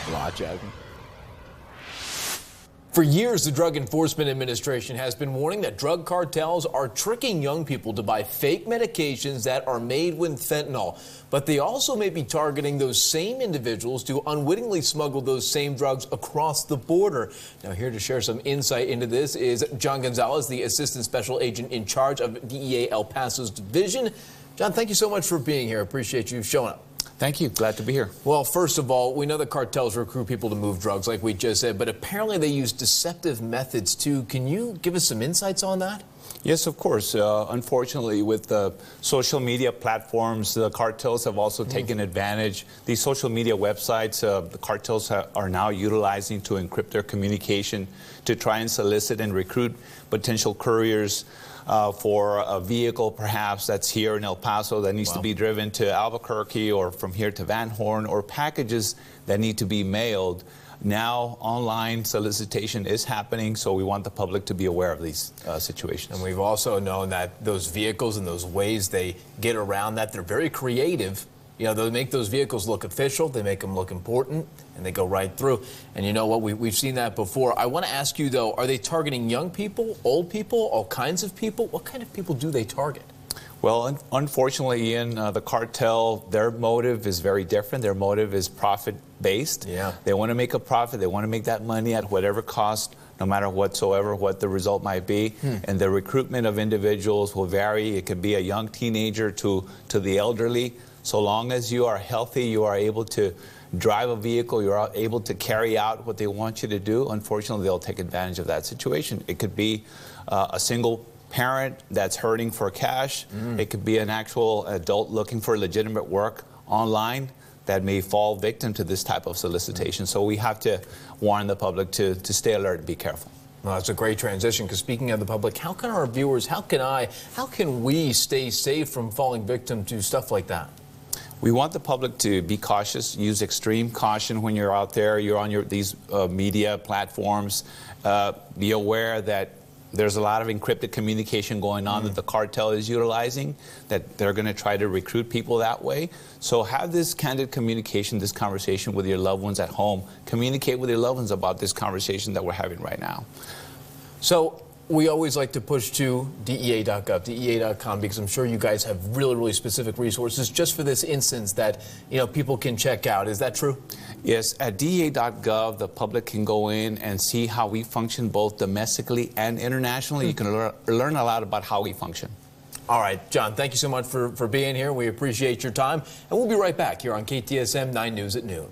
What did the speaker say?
a lot, Jasmine. For years, the Drug Enforcement Administration has been warning that drug cartels are tricking young people to buy fake medications that are made with fentanyl. But they also may be targeting those same individuals to unwittingly smuggle those same drugs across the border. Now, here to share some insight into this is John Gonzalez, the Assistant Special Agent in charge of DEA El Paso's division. John, thank you so much for being here. Appreciate you showing up. Thank you. Glad to be here. Well, first of all, we know that cartels recruit people to move drugs, like we just said, but apparently they use deceptive methods, too. Can you give us some insights on that? Yes, of course. Unfortunately, with the social media platforms, the cartels have also taken advantage. These social media websites, the cartels are now utilizing to encrypt their communication to try and solicit and recruit potential couriers for a vehicle perhaps that's here in El Paso that needs to be driven to Albuquerque, or from here to Van Horn, or packages that need to be mailed. Now online solicitation is happening, so we want the public to be aware of these situations. And we've also known that those vehicles and those ways they get around that, they're very creative. You know, they make those vehicles look official, they make them look important, and they go right through. And you know what, we've seen that before. I want to ask you, though, are they targeting young people, old people, all kinds of people? What kind of people do they target? Well, unfortunately, Ian, the cartel, their motive is very different. Their motive is profit-based. Yeah. They want to make a profit. They want to make that money at whatever cost, no matter whatsoever, what the result might be. And the recruitment of individuals will vary. It could be a young teenager to the elderly. So long as you are healthy, you are able to drive a vehicle, you're able to carry out what they want you to do, unfortunately, they'll take advantage of that situation. It could be a single parent that's hurting for cash. It could be an actual adult looking for legitimate work online that may fall victim to this type of solicitation. So we have to warn the public to stay alert and be careful. Well, that's a great transition, because speaking of the public, how can our viewers, how can we stay safe from falling victim to stuff like that? We want the public to be cautious, use extreme caution when you're out there, you're on these media platforms. Be aware that there's a lot of encrypted communication going on that the cartel is utilizing, that they're going to try to recruit people that way. So have this candid communication, this conversation with your loved ones at home. Communicate with your loved ones about this conversation that we're having right now. So we always like to push to DEA.gov, DEA.com, because I'm sure you guys have really, really specific resources just for this instance that, you know, people can check out. Is that true? Yes, at DEA.gov, the public can go in and see how we function both domestically and internationally. You can learn a lot about how we function. All right, John, thank you so much for being here. We appreciate your time. And we'll be right back here on KTSM 9 News at noon.